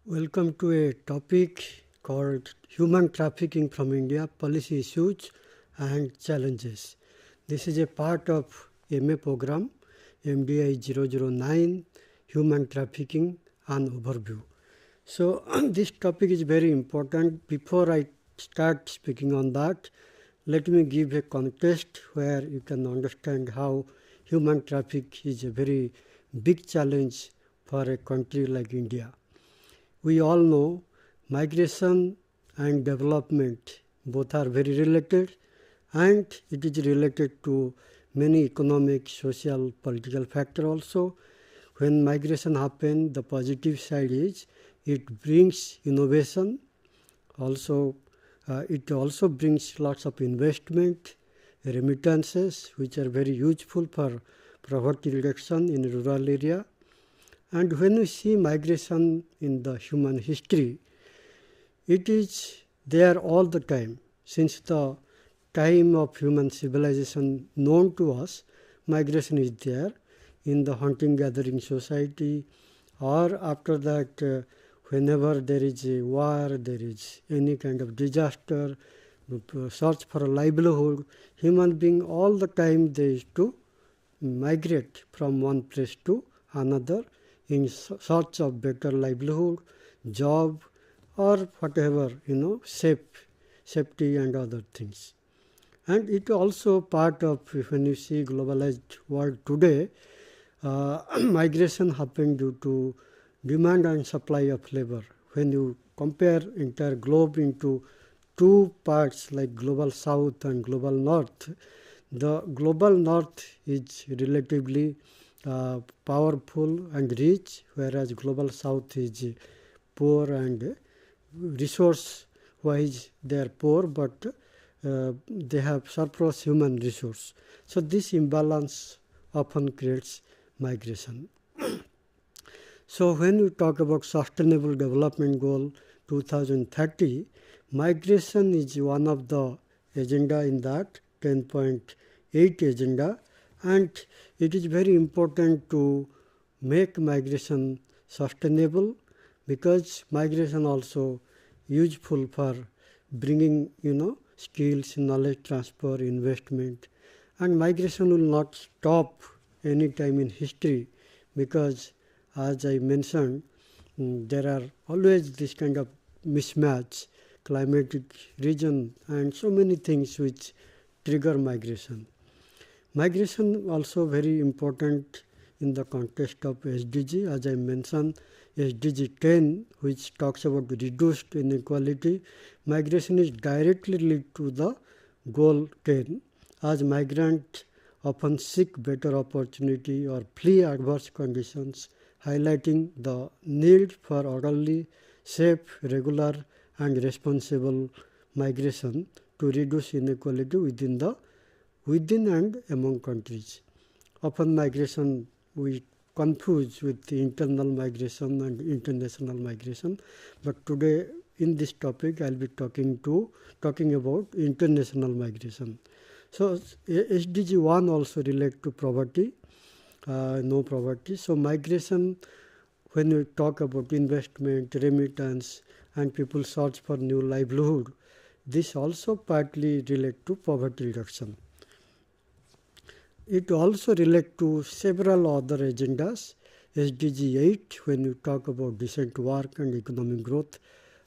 Welcome to a topic called Human Trafficking from India, Policy Issues and Challenges. This is a part of MA program, MDI 009, Human Trafficking and Overview. So this topic is very important. Before I start speaking on that, let me give a context where you can understand how human traffic is a very big challenge for a country like India. We all know migration and development both are very related, and it is related to many economic, social, political factors also. When migration happens, the positive side is it brings innovation. Also, it also brings lots of investment, remittances, which are very useful for poverty reduction in rural area. And when we see migration in the human history, it is there all the time. Since the time of human civilization known to us, migration is there in the hunting-gathering society, or after that, whenever there is a war, there is any kind of disaster, search for a livelihood, human being all the time they used to migrate from one place to another in search of better livelihood, job, or whatever, safety and other things. And it also part of, when you see globalized world today, migration happened due to demand and supply of labor. When you compare entire globe into two parts like global south and global north, the global north is relatively powerful and rich, whereas global south is poor and resource-wise they are poor, but they have surplus human resource. So this imbalance often creates migration. So when we talk about Sustainable Development Goal 2030, migration is one of the agenda in that 10.8 agenda. And it is very important to make migration sustainable, because migration also useful for bringing, skills, knowledge transfer, investment. And migration will not stop any time in history, because as I mentioned, there are always this kind of mismatch, climatic region and so many things which trigger migration. Migration also very important in the context of SDG. As I mentioned, SDG 10, which talks about reduced inequality, migration is directly linked to the goal 10, as migrants often seek better opportunity or flee adverse conditions, highlighting the need for orderly, safe, regular and responsible migration to reduce inequality within and among countries. Often migration we confuse with the internal migration and international migration, but today in this topic I will be talking about international migration. So SDG 1 also relate to poverty, no poverty. So migration, when we talk about investment, remittance and people search for new livelihood, this also partly relate to poverty reduction. It also relates to several other agendas. SDG 8, when you talk about decent work and economic growth,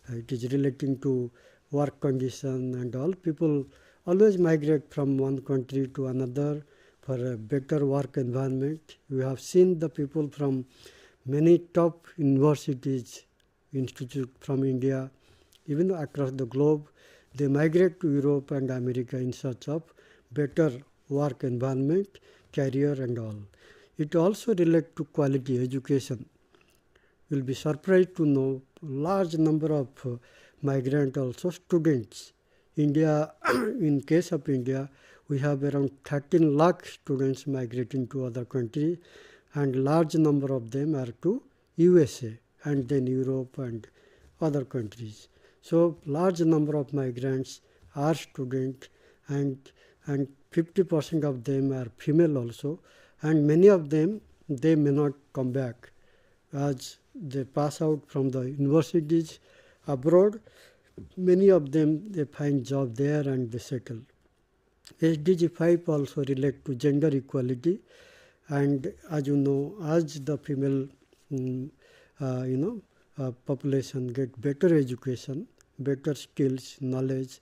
it is relating to work condition and all. People always migrate from one country to another for a better work environment. We have seen the people from many top universities, institute from India, even across the globe, they migrate to Europe and America in search of better work environment, career and all. It also relates to quality education. You will be surprised to know large number of migrant also students. India, in case of India, we have around 13 lakh students migrating to other countries, and large number of them are to USA and then Europe and other countries. So large number of migrants are students, and 50% of them are female also, and many of them they may not come back, as they pass out from the universities abroad. Many of them, they find job there and they settle. SDG 5 also relate to gender equality, and as you know, as the female population get better education, better skills, knowledge,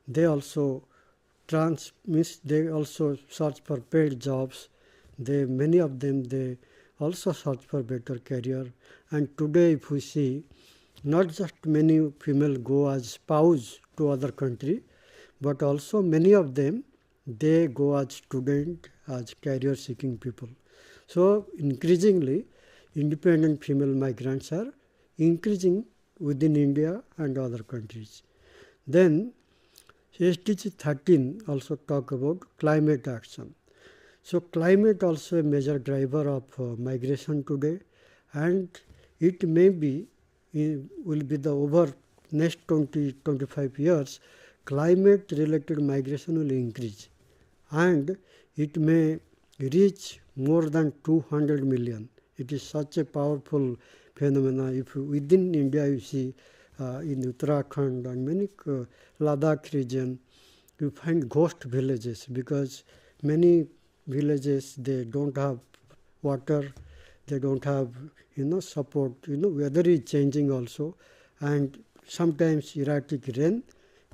they also they also search for paid jobs. Many of them, they also search for better career. And today, if we see, not just many female go as spouse to other country, but also many of them, they go as student, as career seeking people. So increasingly, independent female migrants are increasing within India and other countries. Then SDG 13 also talk about climate action. So climate also a major driver of migration today, and it may be, will be the over next 20-25 years, climate related migration will increase, and it may reach more than 200 million. It is such a powerful phenomena. If within India you see in Uttarakhand and many Ladakh region, you find ghost villages, because many villages, they don't have water, they don't have support. Weather is changing also, and sometimes erratic rain,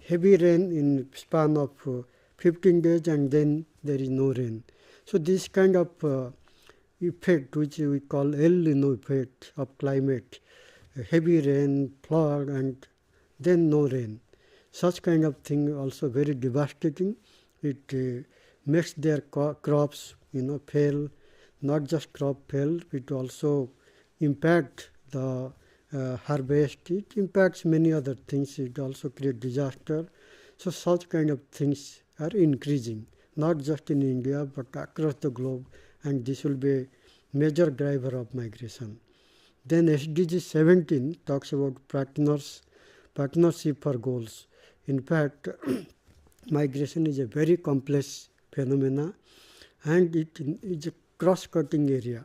heavy rain in span of 15 days, and then there is no rain. So this kind of effect, which we call El Nino effect of climate, heavy rain, flood, and then no rain. Such kind of thing also very devastating. It makes their crops fail. Not just crop fail, it also impact the harvest. It impacts many other things. It also create disaster. So such kind of things are increasing, not just in India but across the globe, and this will be a major driver of migration. Then SDG 17 talks about partnership for goals. In fact, migration is a very complex phenomena, and it is a cross-cutting area.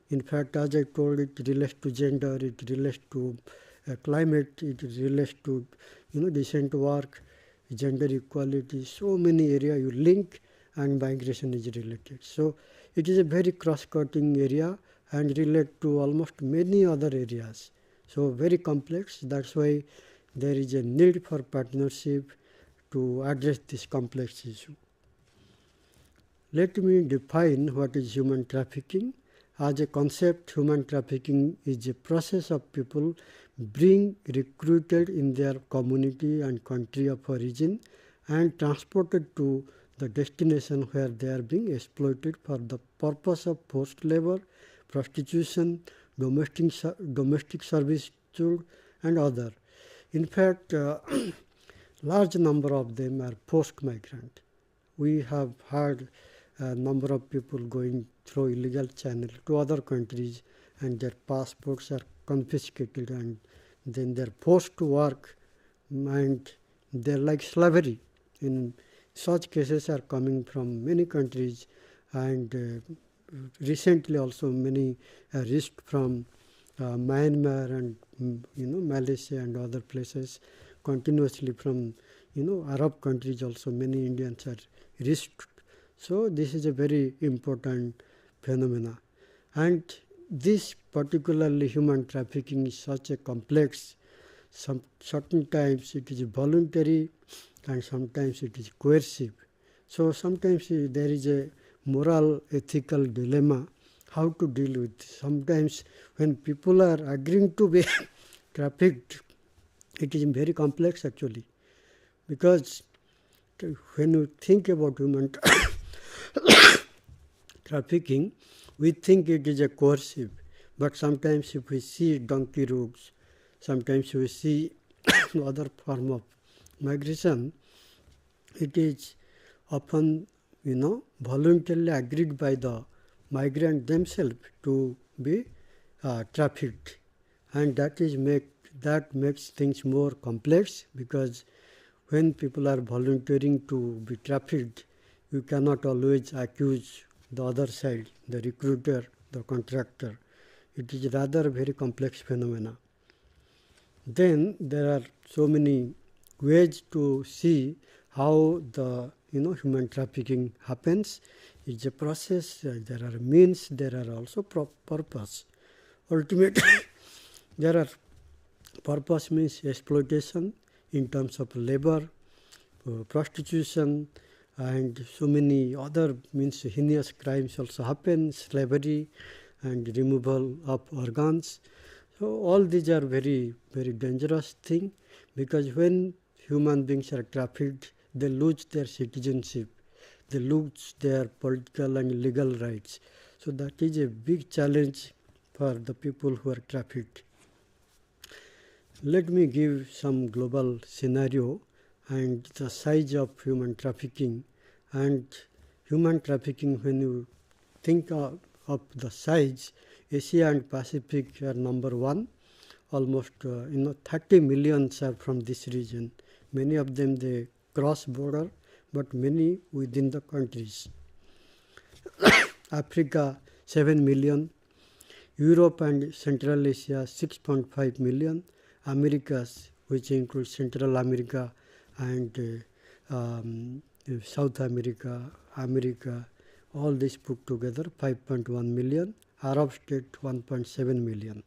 In fact, as I told, it relates to gender, it relates to climate, it relates to decent work, gender equality. So many areas you link, and migration is related. So it is a very cross-cutting area and relate to almost many other areas. So very complex. That's why there is a need for partnership to address this complex issue. Let me define what is human trafficking. As a concept, human trafficking is a process of people being recruited in their community and country of origin and transported to the destination where they are being exploited for the purpose of forced labor, prostitution, domestic servitude, and other. In fact, large number of them are post-migrant. We have heard a number of people going through illegal channel to other countries, and their passports are confiscated, and then they're forced to work, and they're like slavery. In such cases are coming from many countries, and recently also many reached from Myanmar and Malaysia and other places. Continuously from Arab countries also many Indians are reached. So this is a very important phenomena, and this particularly human trafficking is such a complex. Certain times it is voluntary and sometimes it is coercive. So sometimes there is a moral ethical dilemma how to deal with. Sometimes when people are agreeing to be trafficked, it is very complex actually, because when you think about human trafficking, we think it is a coercive, but sometimes if we see donkey routes, sometimes we see other form of migration, it is often voluntarily agreed by the migrant themselves to be trafficked, and that makes things more complex, because when people are volunteering to be trafficked, you cannot always accuse the other side, the recruiter, the contractor. It is rather very complex phenomena. Then there are so many ways to see how the human trafficking happens. It's a process. There are means. There are also purpose. Ultimately, there are purpose means exploitation in terms of labor, prostitution, and so many other means heinous crimes also happen, slavery and removal of organs. So all these are very, very dangerous thing, because when human beings are trafficked, they lose their citizenship, they lose their political and legal rights. So that is a big challenge for the people who are trafficked. Let me give some global scenario and the size of human trafficking. And human trafficking, when you think of the size, Asia and Pacific are number one. Almost 30 million are from this region. Many of them they cross border, but many within the countries. Africa 7 million, Europe and Central Asia 6.5 million, Americas, which includes Central America and South America, America, all this put together 5.1 million, Arab state 1.7 million.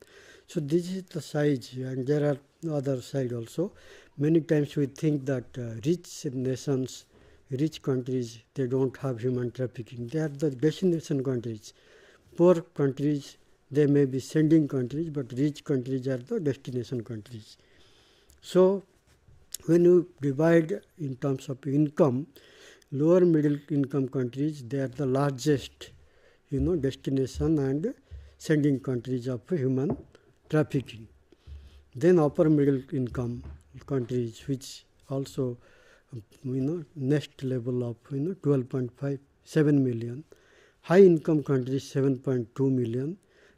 So this is the size, and there are other side also. Many times we think that rich nations, rich countries, they don't have human trafficking. They are the destination countries. Poor countries, they may be sending countries, but rich countries are the destination countries. So when you divide in terms of income, lower middle income countries, they are the largest destination and sending countries of human trafficking. Then upper middle income countries, which also next level of 12.57 million, high income countries 7.2 million,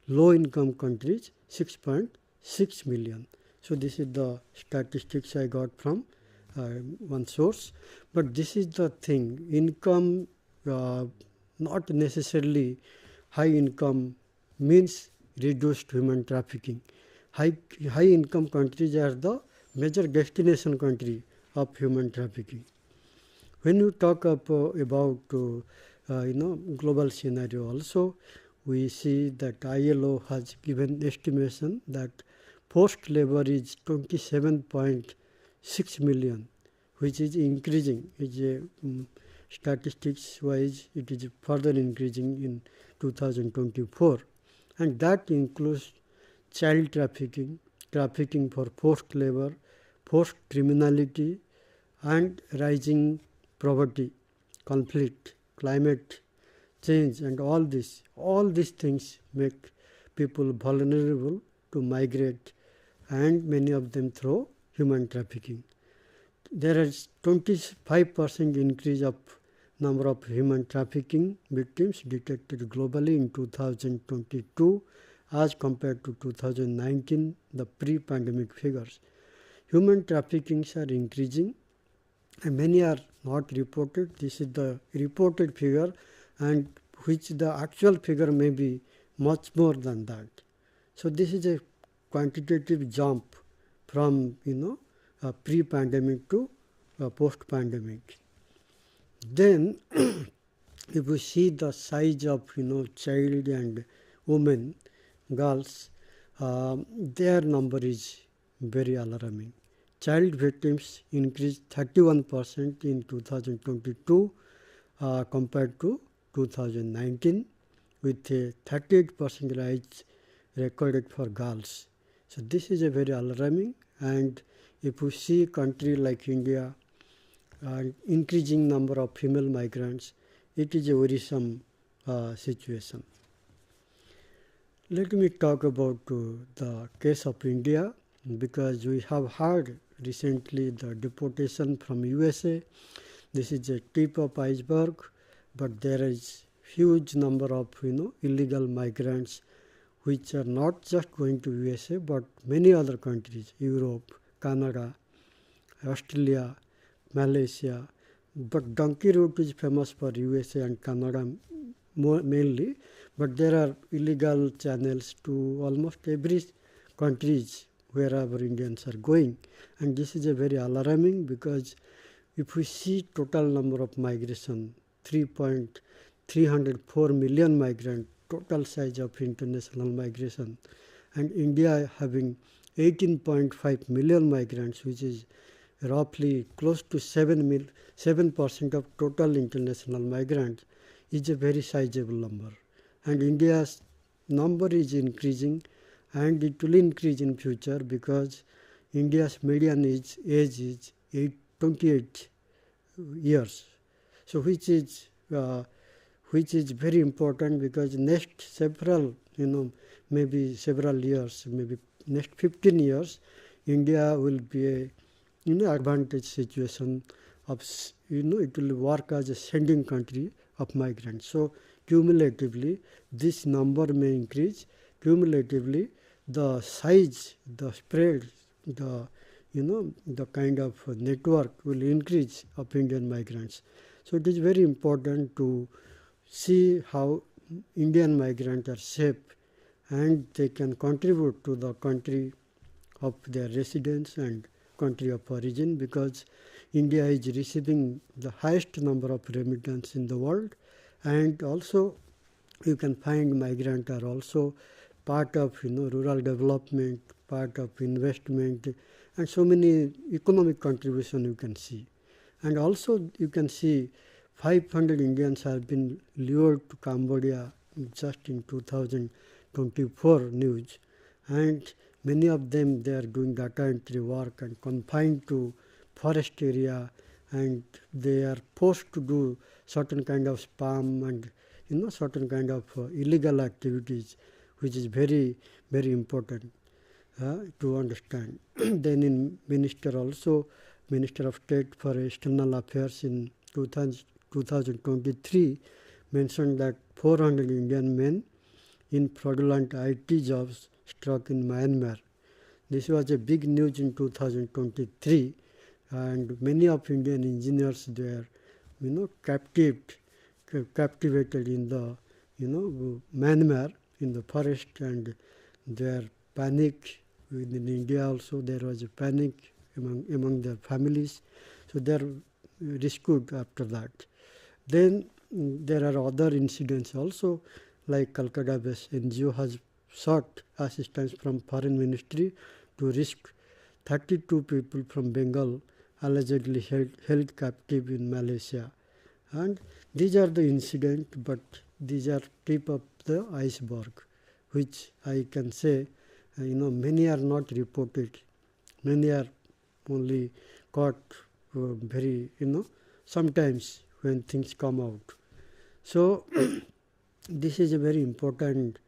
low income countries 6.6 million. So this is the statistics I got from one source. But this is the thing, income, not necessarily high income means reduced human trafficking. High income countries are the major destination country of human trafficking. When you talk about global scenario also, we see that ILO has given estimation that forced labor is 27.6 million, which is increasing. Statistics wise, it is further increasing in 2024, and that includes child trafficking, trafficking for forced labor, forced criminality, and rising poverty, conflict, climate change, and all these things make people vulnerable to migrate, and many of them through human trafficking. There is 25% increase of number of human trafficking victims detected globally in 2022 as compared to 2019, the pre-pandemic figures. Human traffickings are increasing and many are not reported. This is the reported figure, and which the actual figure may be much more than that. So this is a quantitative jump from pre-pandemic to post-pandemic. Then if we see the size of child and women, girls, their number is very alarming. Child victims increased 31% in 2022 compared to 2019, with a 38% rise recorded for girls. So this is a very alarming, and if we see a country like India, increasing number of female migrants, it is a worrisome situation. Let me talk about the case of India, because we have heard recently the deportation from USA. This is a tip of iceberg, but there is huge number of illegal migrants which are not just going to USA but many other countries, Europe, Canada, Australia, Malaysia. But donkey route is famous for USA and Canada mainly, But there are illegal channels to almost every countries wherever Indians are going. And this is a very alarming, because if we see total number of migration, 304 million migrant, total size of international migration, and India having 18.5 million migrants, which is roughly close to 7% of total international migrants, is a very sizable number. And India's number is increasing, and it will increase in future, because India's median age is 28 years. So which is very important, because next several, maybe several years, maybe next 15 years, India will be a advantage situation of, it will work as a sending country of migrants. So cumulatively, this number may increase. Cumulatively, the size, the spread, the kind of network will increase of Indian migrants. So it is very important to see how Indian migrants are safe and they can contribute to the country of their residence and country of origin, because India is receiving the highest number of remittance in the world, and also you can find migrants are also part of rural development, part of investment, and so many economic contribution you can see. And also you can see 500 Indians have been lured to Cambodia just in 2024 news, and many of them, they are doing data entry work and confined to forest area, and they are forced to do certain kind of spam and certain kind of illegal activities, which is very, very important to understand. Then in Minister of State for External Affairs in 2023 mentioned that 400 Indian men in fraudulent IT jobs struck in Myanmar. This was a big news in 2023, and many of Indian engineers, they are captivated in the Myanmar, in the forest, and their panic. In India also there was a panic among their families, so they are rescued after that. Then there are other incidents also, like Calcutta-based NGO has sought assistance from Foreign Ministry to rescue 32 people from Bengal allegedly held captive in Malaysia. And these are the incidents, but these are tip of the iceberg, which I can say, many are not reported. Many are only caught very, sometimes when things come out. So this is a very important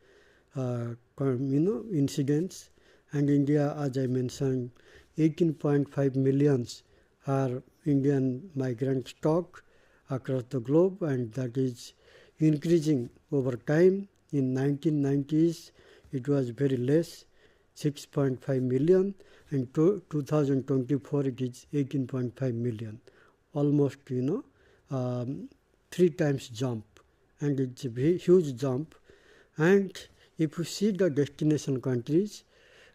incidents, and India, as I mentioned, 18.5 millions are Indian migrant stock across the globe, and that is increasing over time. In 1990s, it was very less, 6.5 million, and 2024 it is 18.5 million, almost 3 times jump, and it's a very huge jump. And if you see the destination countries,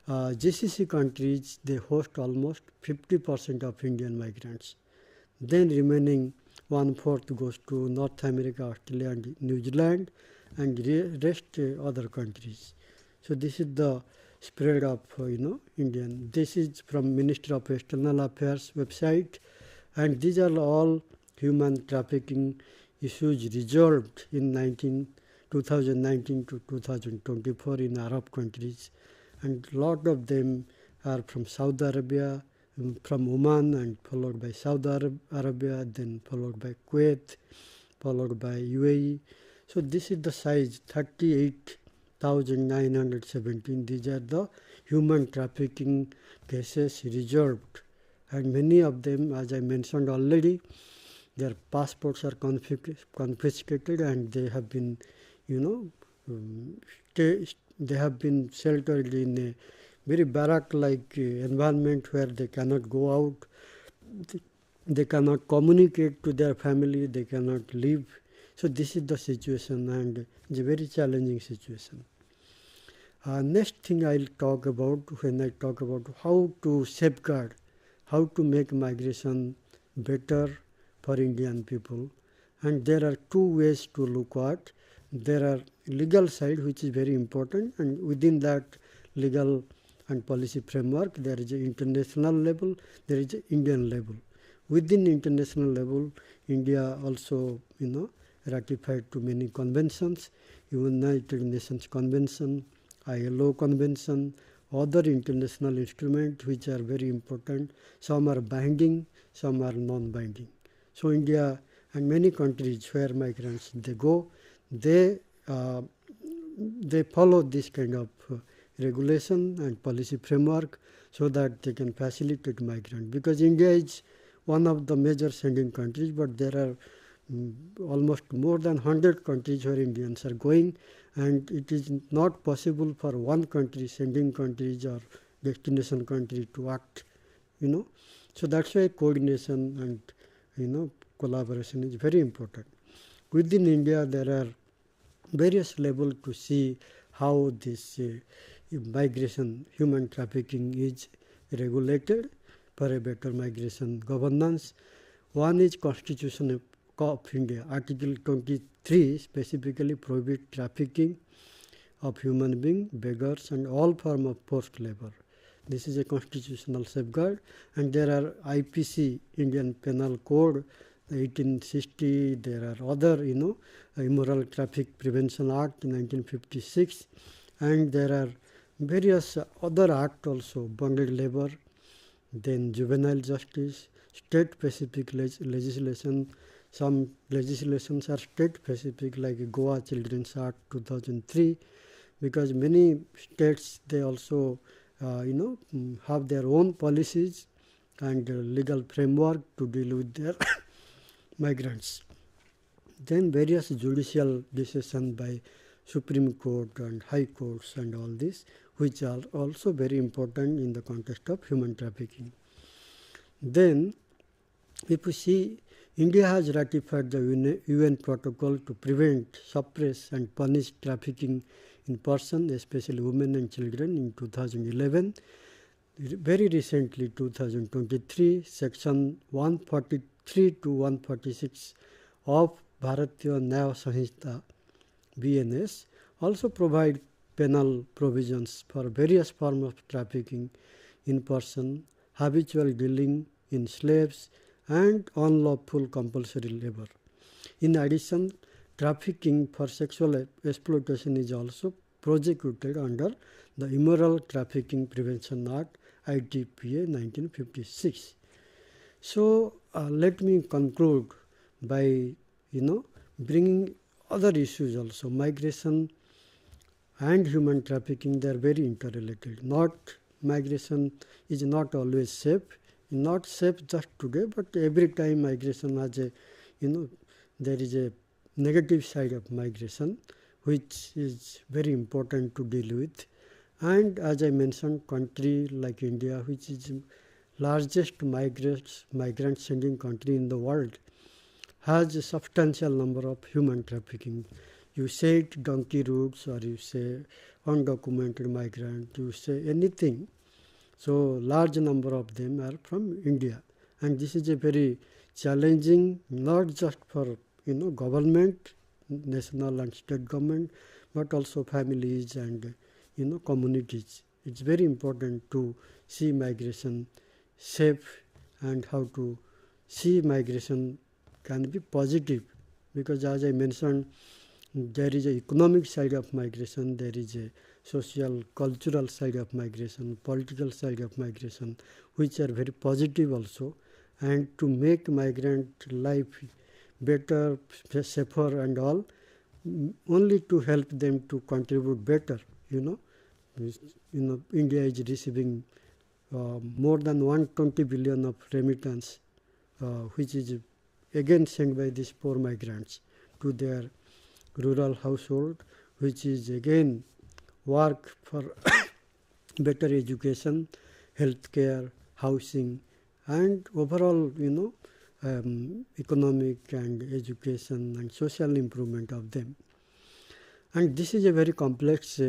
GCC countries, they host almost 50% of Indian migrants. Then remaining 1/4 goes to North America, Australia and New Zealand, and rest other countries. So this is the spread of Indian. This is from Ministry of External Affairs website, and these are all human trafficking issues resolved in 2019 to 2024 in Arab countries, and a lot of them are from Saudi Arabia, from Oman, and followed by Saudi Arabia, then followed by Kuwait, followed by UAE. So this is the size, 38,917. These are the human trafficking cases resolved, and many of them, as I mentioned already, their passports are confiscated, and they have been, they have been sheltered in a very barrack-like environment where they cannot go out, they cannot communicate to their family, they cannot live So this is the situation, and it's a very challenging situation. Next thing I'll talk about when I talk about how to safeguard, how to make migration better for Indian people. And there are two ways to look at. There are legal side, which is very important, and within that legal and policy framework, there is an international level, there is an Indian level. Within international level, India also, ratified to many conventions, United Nations Convention, ILO Convention, other international instruments which are very important. Some are binding, some are non-binding. So India and many countries where migrants they go, they follow this kind of regulation and policy framework so that they can facilitate migrants. Because India is one of the major sending countries, but there are almost more than 100 countries where Indians are going, and it is not possible for one country, sending countries or destination country to act, So that's why coordination and, collaboration is very important. Within India, there are various levels to see how this migration, human trafficking is regulated for a better migration governance. One is Constitution of India, Article 23 specifically prohibits trafficking of human beings, beggars and all forms of forced labor. This is a constitutional safeguard, and there are IPC, Indian Penal Code, 1860, there are other, Immoral Traffic Prevention Act 1956, and there are various other acts also, bonded labor, then juvenile justice, state-specific legislation. Some legislations are state-specific, like Goa Children's Act 2003, because many states, they also, have their own policies and legal framework to deal with their migrants. Then various judicial decisions by Supreme Court and High Courts and all this, which are also very important in the context of human trafficking. Then, if you see, India has ratified the UN protocol to prevent, suppress and punish trafficking in persons, especially women and children, in 2011. Very recently, 2023, Section 143 to 146 of Bharatiya Nyaya Sanhita BNS also provide penal provisions for various forms of trafficking in person, habitual dealing in slaves, and unlawful compulsory labor. In addition, trafficking for sexual exploitation is also prosecuted under the Immoral Trafficking Prevention Act, ITPA 1956. So let me conclude by bringing other issues also. Migration and human trafficking, they are very interrelated. Migration is not always safe. Not safe just today, but every time migration has a, there is a negative side of migration, which is very important to deal with. And as I mentioned, country like India, which is largest migrant sending country in the world, has a substantial number of human trafficking. You say it donkey routes, or you say undocumented migrant, you say anything. So large number of them are from India, and this is a very challenging, not just for government, national and state government, but also families and communities. It's very important to see migration safe, and how to see migration can be positive, because as I mentioned, there is an economic side of migration, there is a social, cultural side of migration, political side of migration, which are very positive also. And to make migrant life better, safer and all, only to help them to contribute better, India is receiving more than 120 billion of remittance, which is again sent by these poor migrants to their rural household, which is again work for better education, healthcare, housing, and overall, economic and education and social improvement of them. And this is a very complex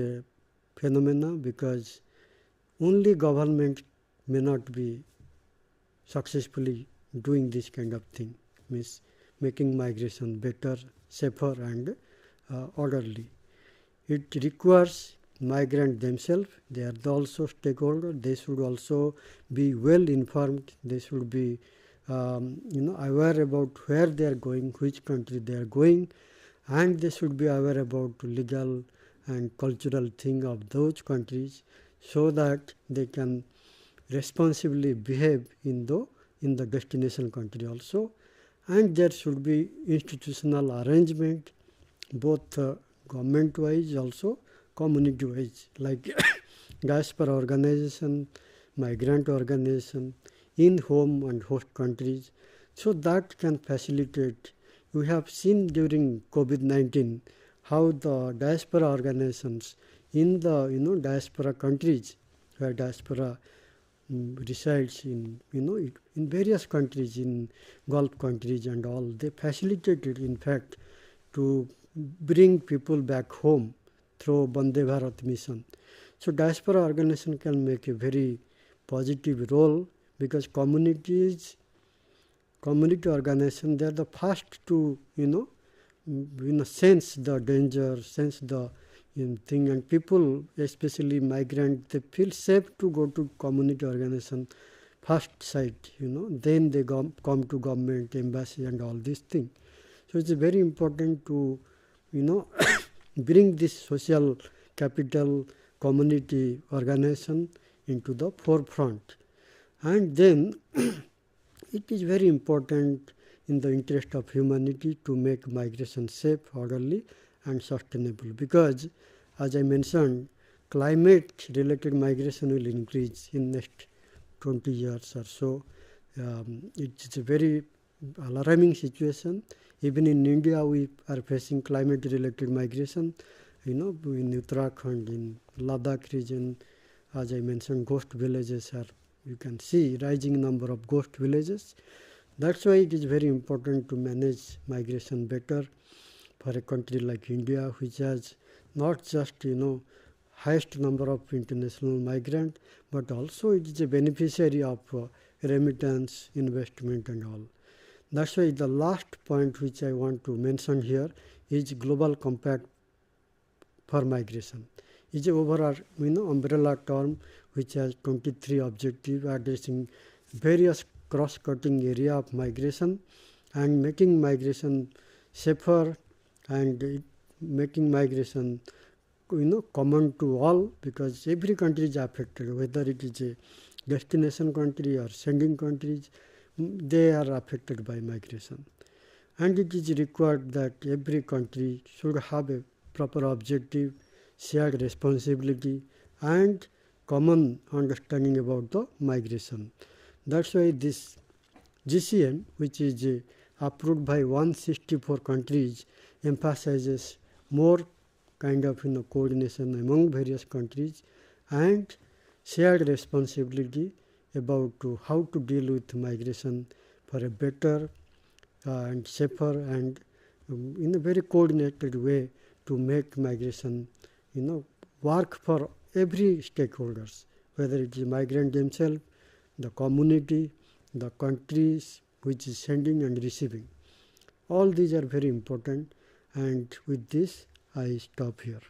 phenomena, because only government may not be successfully doing this kind of thing, means making migration better, safer and orderly. It requires migrants themselves. They are also stakeholders. They should also be well informed. They should be aware about where they are going, which country they are going, and they should be aware about legal and cultural thing of those countries, so that they can responsibly behave in the destination country also. And there should be institutional arrangement, both government wise, also community wise, like diaspora organization, migrant organization in home and host countries, so that can facilitate. We have seen during COVID-19 how the diaspora organizations in the diaspora countries, where diaspora resides in in various countries, in Gulf countries and all, they facilitated in fact to bring people back home through Vande Bharat mission. So diaspora organization can make a very positive role, because community organization, they are the first to sense the danger, sense the thing, and people, especially migrants, they feel safe to go to community organization first sight, then they come to government, embassy and all these things. So it's very important to bring this social capital community organization into the forefront. And then it is very important in the interest of humanity to make migration safe, orderly and sustainable, because as I mentioned, climate related migration will increase in next 20 years or so. It's a very alarming situation. Even in India, we are facing climate related migration, in Uttarakhand, in Ladakh region, as I mentioned, ghost villages are, you can see rising number of ghost villages. That's why it is very important to manage migration better for a country like India, which has not just highest number of international migrants, but also it is a beneficiary of remittance, investment and all. That's why the last point which I want to mention here is Global Compact for Migration. It's an overall umbrella term which has 23 objectives addressing various cross-cutting area of migration and making migration safer and making migration common to all, because every country is affected, whether it is a destination country or sending countries, they are affected by migration. And it is required that every country should have a proper objective, shared responsibility and common understanding about the migration. That's why this GCM, which is approved by 164 countries, emphasizes more kind of coordination among various countries and shared responsibility about how to deal with migration for a better and safer and in a very coordinated way to make migration work for every stakeholders, whether it is migrant themselves, the community, the countries which is sending and receiving. All these are very important, and with this I stop here.